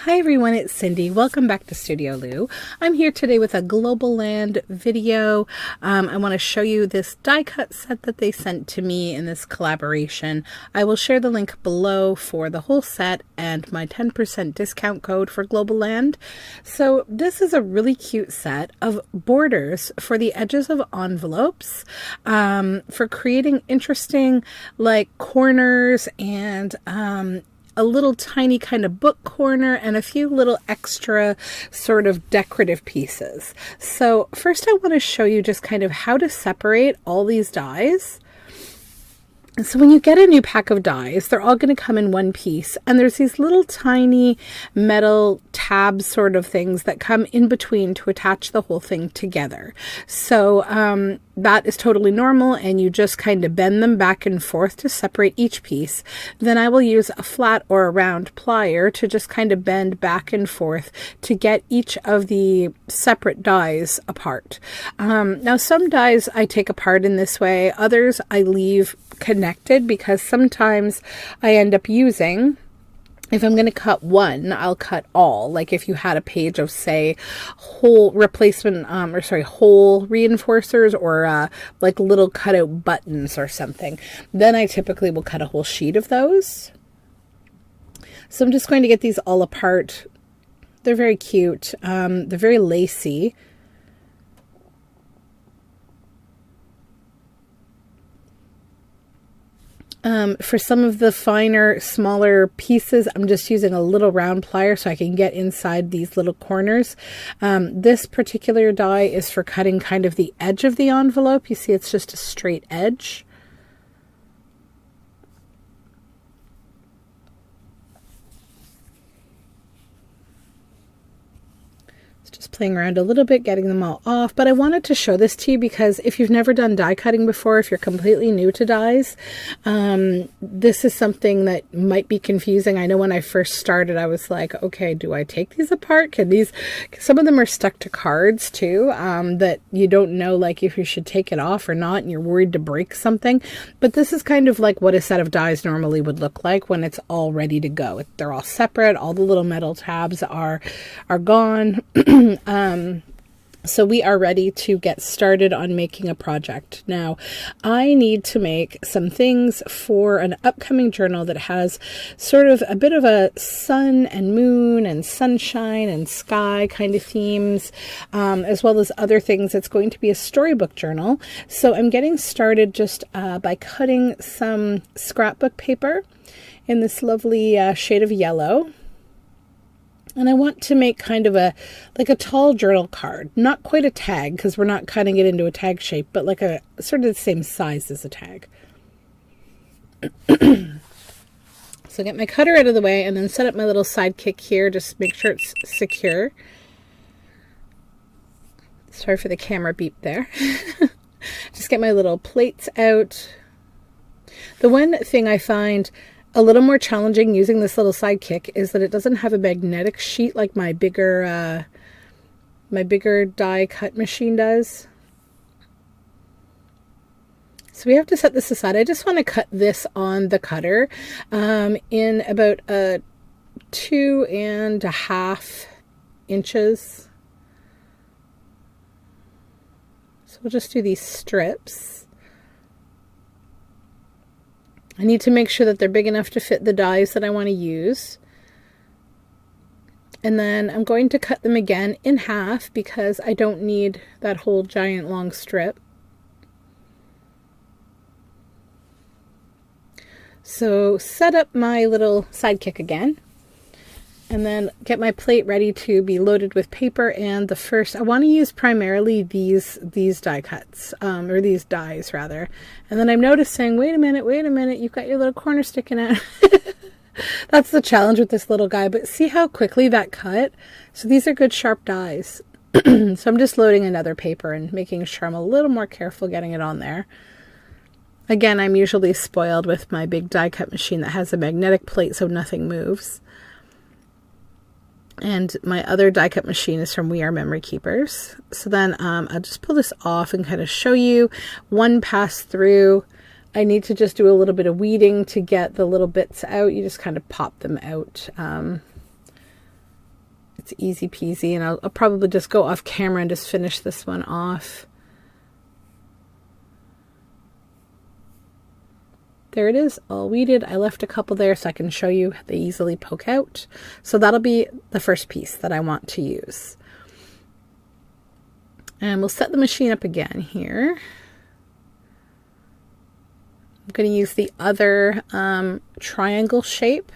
Hi everyone, it's Cindy. Welcome back to Studioloo. I'm here today with a Globleland video. I want to show you this die cut set that they sent to me in this collaboration. I will share the link below for the whole set and my 10% discount code for Globleland. So this is a really cute set of borders for the edges of envelopes, for creating interesting like corners and a little tiny kind of book corner and a few little extra sort of decorative pieces. So first I want to show you just kind of how to separate all these dies. And so when you get a new pack of dies, they're all going to come in one piece, and there's these little tiny metal tabs sort of things that come in between to attach the whole thing together. So that is totally normal, and you just kind of bend them back and forth to separate each piece. Then I will use a flat or a round plier to just kind of bend back and forth to get each of the separate dies apart. Now some dies I take apart in this way, others I leave connected because sometimes I end up using, if I'm going to cut one, I'll cut all. Like if you had a page of, say, hole replacement, hole reinforcers or like little cutout buttons or something, then I typically will cut a whole sheet of those. So I'm just going to get these all apart. They're very cute. They're very lacy. For some of the finer, smaller pieces, I'm just using a little round plier so I can get inside these little corners. This particular die is for cutting kind of the edge of the envelope. You see it's just a straight edge. Just playing around a little bit, getting them all off. But I wanted to show this to you because if you've never done die cutting before, if you're completely new to dies, this is something that might be confusing. I know when I first started, I was like, okay, do I take these apart? Can these, some of them are stuck to cards too, that you don't know like if you should take it off or not, and you're worried to break something. But this is kind of like what a set of dies normally would look like when it's all ready to go. They're all separate. All the little metal tabs are gone. So we are ready to get started on making a project. Now, I need to make some things for an upcoming journal that has sort of a bit of a sun and moon and sunshine and sky kind of themes, as well as other things. It's going to be a storybook journal. So I'm getting started just by cutting some scrapbook paper in this lovely shade of yellow. And I want to make kind of a tall journal card, not quite a tag because we're not cutting it into a tag shape, but like a sort of the same size as a tag. So get my cutter out of the way and then set up my little sidekick here. Just make sure it's secure. Sorry for the camera beep there. Just get my little plates out. The one thing I find a little more challenging using this little sidekick is that it doesn't have a magnetic sheet like my bigger die cut machine does. So we have to set this aside. I just want to cut this on the cutter in about 2.5 inches. So we'll just do these strips. I need to make sure that they're big enough to fit the dies that I want to use. And then I'm going to cut them again in half because I don't need that whole giant long strip. So set up my little sidekick again. And then get my plate ready to be loaded with paper. And the first, I want to use primarily these die cuts, or these dies rather. And then I'm noticing, wait a minute, you've got your little corner sticking out. That's the challenge with this little guy, but see how quickly that cut? So these are good sharp dies. So I'm just loading another paper and making sure I'm a little more careful getting it on there. Again, I'm usually spoiled with my big die cut machine that has a magnetic plate so nothing moves. And my other die cut machine is from We Are Memory Keepers. So then I'll just pull this off and kind of show you one pass through. I need to just do a little bit of weeding to get the little bits out. You just kind of pop them out. It's easy peasy, and I'll probably just go off camera and just finish this one off. There it is, all weeded. I left a couple there so I can show you they easily poke out. So that'll be the first piece that I want to use. And we'll set the machine up again here. I'm going to use the other triangle shape.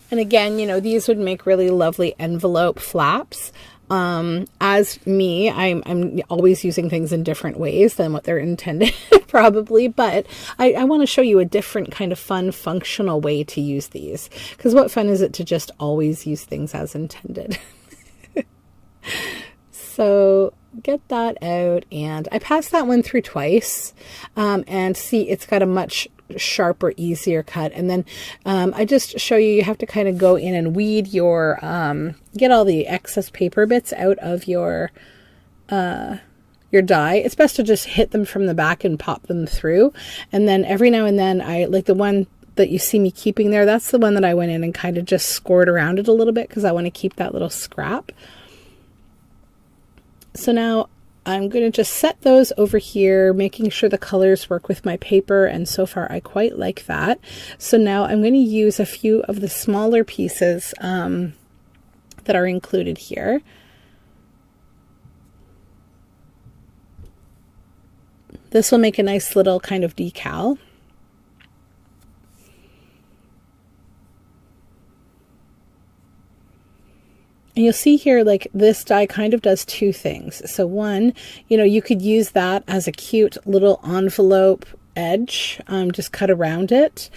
And again, you know, these would make really lovely envelope flaps. As me, I'm always using things in different ways than what they're intended probably, but I want to show you a different kind of fun functional way to use these, because what fun is it to just always use things as intended? So get that out, and I passed that one through twice, and see, it's got a much sharper, easier cut. And then I just show you, you have to kind of go in and weed your, get all the excess paper bits out of your die. It's best to just hit them from the back and pop them through. And then every now and then, I like the one that you see me keeping there, that's the one that I went in and kind of just scored around it a little bit, because I want to keep that little scrap. So now I'm going to just set those over here, making sure the colors work with my paper, and so far I quite like that. So now I'm going to use a few of the smaller pieces that are included here. This will make a nice little kind of decal. And you'll see here, like, this die kind of does two things. So one, you know, you could use that as a cute little envelope edge, just cut around it.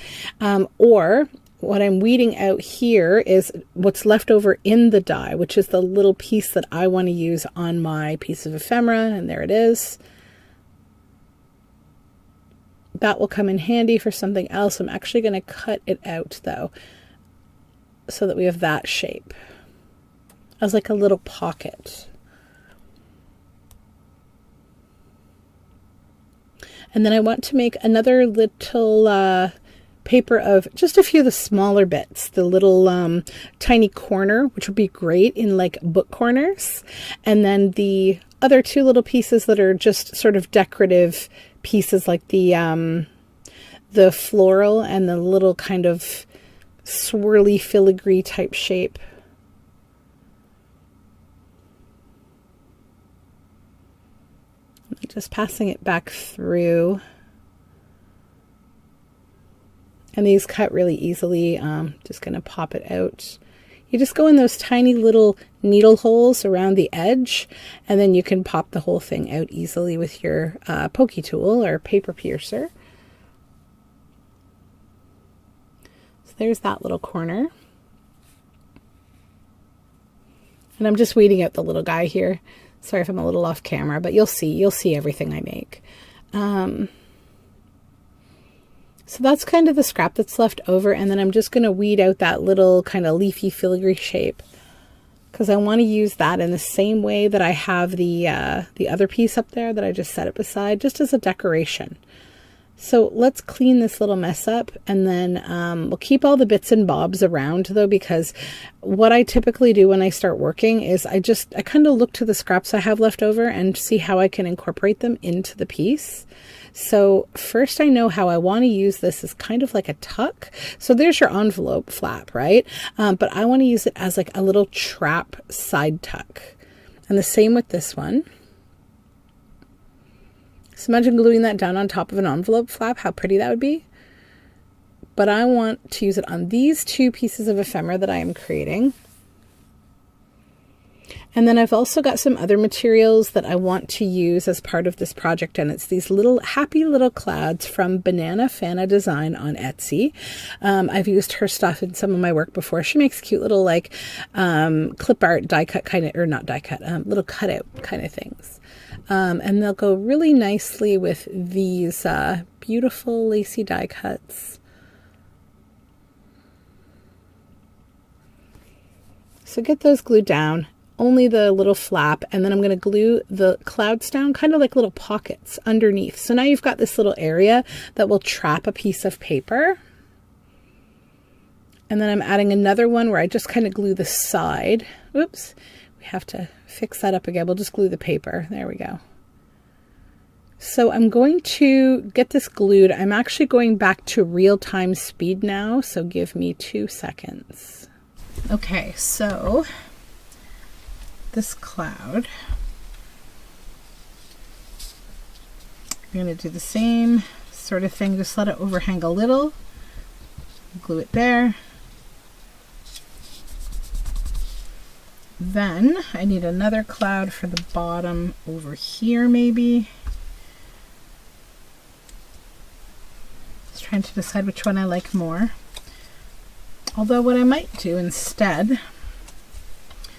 Or what I'm weeding out here is what's left over in the die, which is the little piece that I want to use on my piece of ephemera. And there it is. That will come in handy for something else. I'm actually going to cut it out though, so that we have that shape as like a little pocket. And then I want to make another little paper of just a few of the smaller bits, the little tiny corner, which would be great in like book corners. And then the other two little pieces that are just sort of decorative pieces, like the floral and the little kind of swirly filigree type shape. Just passing it back through. And these cut really easily. Just going to pop it out. You just go in those tiny little needle holes around the edge, and then you can pop the whole thing out easily with your pokey tool or paper piercer. So there's that little corner. And I'm just weeding out the little guy here. Sorry if I'm a little off camera, but you'll see everything I make. So that's kind of the scrap that's left over, and then I'm just going to weed out that little kind of leafy filigree shape, because I want to use that in the same way that I have the other piece up there that I just set it beside, just as a decoration. So let's clean this little mess up, and then we'll keep all the bits and bobs around though, because what I typically do when I start working is I kind of look to the scraps I have left over and see how I can incorporate them into the piece. So first, I know how I want to use this as kind of like a tuck. So there's your envelope flap, right? But I want to use it as like a little trap side tuck. And the same with this one. So imagine gluing that down on top of an envelope flap, how pretty that would be. But I want to use it on these two pieces of ephemera that I am creating. And then I've also got some other materials that I want to use as part of this project, and it's these little happy little clouds from Banana Fana Design on Etsy. I've used her stuff in some of my work before. She makes cute little like clip art die cut kind of, or not die cut, little cutout kind of things. And they'll go really nicely with these beautiful lacy die cuts. So get those glued down, only the little flap, and then I'm going to glue the clouds down kind of like little pockets underneath. So now you've got this little area that will trap a piece of paper. And then I'm adding another one where I just kind of glue the side. Oops, we have to fix that up again. We'll just glue the paper. There we go. So I'm going to get this glued. I'm actually going back to real-time speed now, so give me 2 seconds. Okay, so this cloud, I'm going to do the same sort of thing, just let it overhang a little, glue it there. Then I need another cloud for the bottom over here maybe. Just trying to decide which one I like more. Although what I might do instead,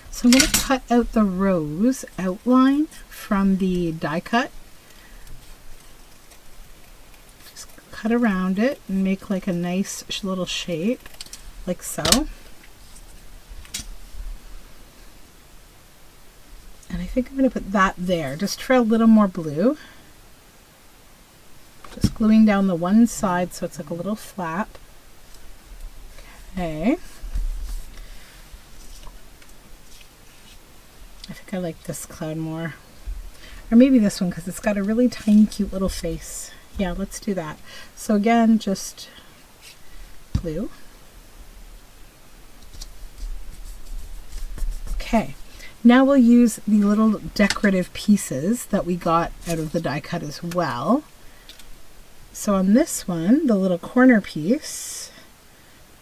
so I'm going to cut out the rose outline from the die cut. Just cut around it and make like a nice little shape, like so. And I think I'm going to put that there, just for a little more blue. Just gluing down the one side so it's like a little flap. Okay. I think I like this cloud more. Or maybe this one because it's got a really tiny cute little face. Yeah, let's do that. So again, just glue. Okay. Now we'll use the little decorative pieces that we got out of the die cut as well. So on this one, the little corner piece,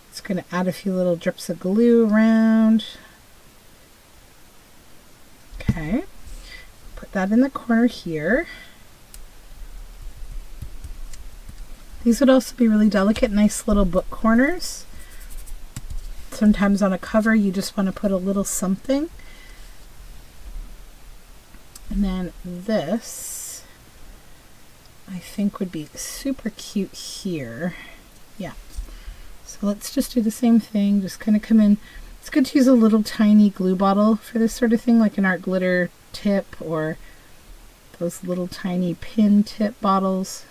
it's going to add a few little drips of glue around. Okay, put that in the corner here. These would also be really delicate, nice little book corners. Sometimes on a cover you just want to put a little something. And then this, I think would be super cute here. Yeah. So let's just do the same thing. Just kind of come in. It's good to use a little tiny glue bottle for this sort of thing, like an art glitter tip or those little tiny pin tip bottles.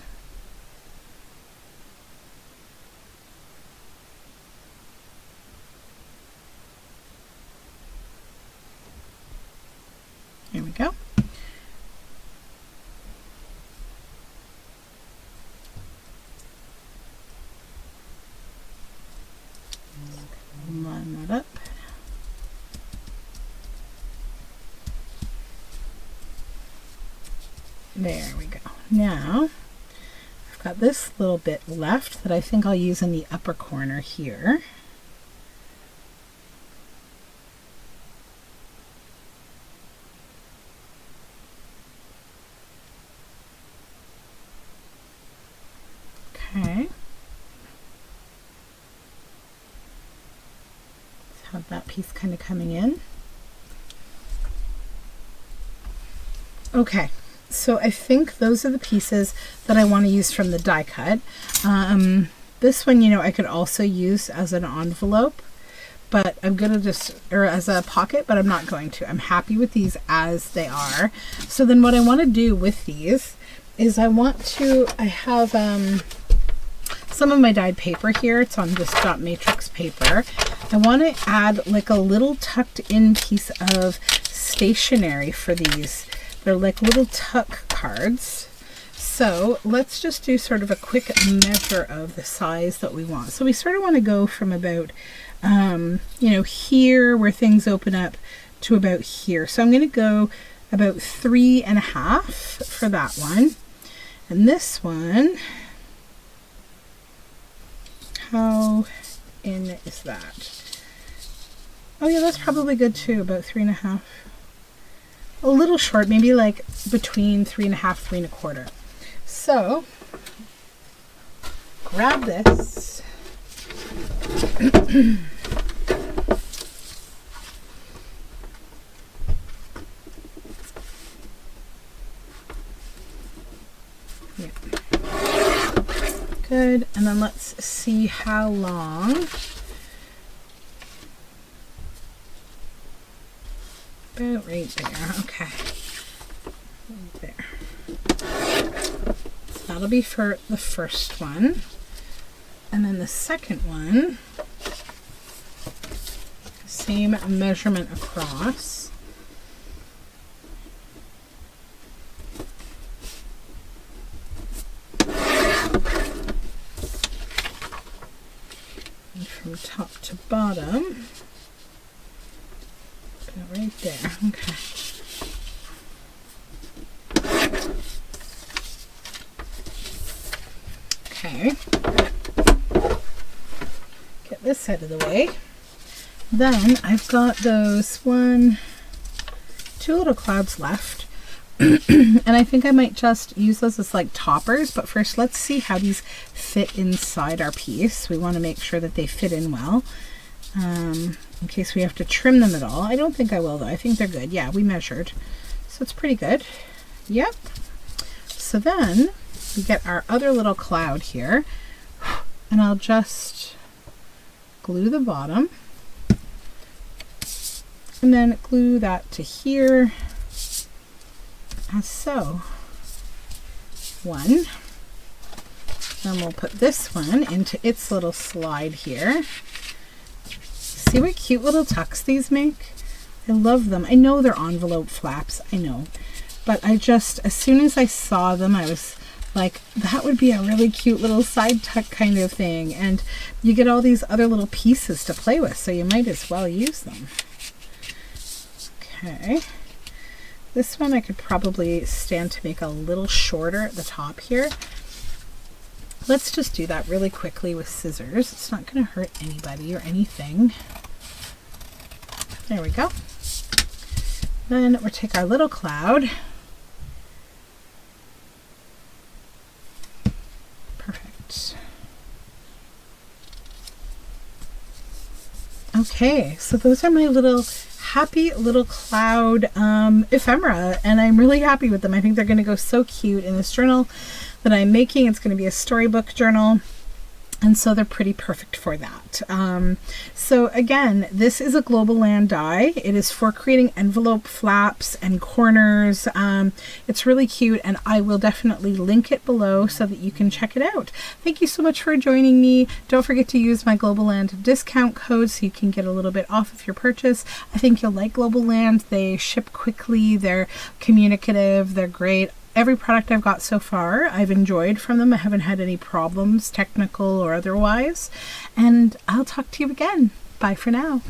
There we go. Line that up. There we go. Now I've got this little bit left that I think I'll use in the upper corner here. Okay. Have that piece kind of coming in. Okay, so I think those are the pieces that I want to use from the die cut. This one, you know, I could also use as an envelope, but I'm gonna just, or as a pocket, but I'm not going to. I'm happy with these as they are. So then what I want to do with these is I have some of my dyed paper here. It's on this dot matrix paper. I want to add like a little tucked in piece of stationery for these. They're like little tuck cards. So let's just do sort of a quick measure of the size that we want. So we sort of want to go from about, you know, here where things open up to about here. So I'm going to go about 3.5 for that one. And this one, how in is that? Oh yeah, that's probably good too, about 3.5. A little short, maybe like between 3.5, 3.25. So, grab this. Yeah. Good, and then let's see how long. About right there, okay. Right there. So that'll be for the first one. And then the second one, same measurement across. And from top to bottom, put it right there. Okay. Okay, get this out of the way. Then I've got those 2 little clouds left. And I think I might just use those as like toppers, but first let's see how these fit inside our piece. We want to make sure that they fit in well, in case we have to trim them at all. I don't think I will though. I think they're good. Yeah, we measured, so it's pretty good. Yep. So then we get our other little cloud here, and I'll just glue the bottom and then glue that to here, as so. One. Then we'll put this one into its little slide here. See what cute little tucks these make? I love them. I know they're envelope flaps, I know. But I just, as soon as I saw them, I was like, that would be a really cute little side tuck kind of thing. And you get all these other little pieces to play with, so you might as well use them. Okay. This one I could probably stand to make a little shorter at the top here. Let's just do that really quickly with scissors. It's not going to hurt anybody or anything. There we go. Then we'll take our little cloud. Perfect. Okay, so those are my little happy little cloud ephemera, and I'm really happy with them. I think they're going to go so cute in this journal that I'm making. It's going to be a storybook journal, and so they're pretty perfect for that. So again, this is a Globleland die. It is for creating envelope flaps and corners. It's really cute, and I will definitely link it below so that you can check it out. Thank you so much for joining me. Don't forget to use my Globleland discount code so you can get a little bit off of your purchase. I think you'll like Globleland. They ship quickly, they're communicative, they're great. Every product I've got so far, I've enjoyed from them. I haven't had any problems, technical or otherwise. And I'll talk to you again. Bye for now.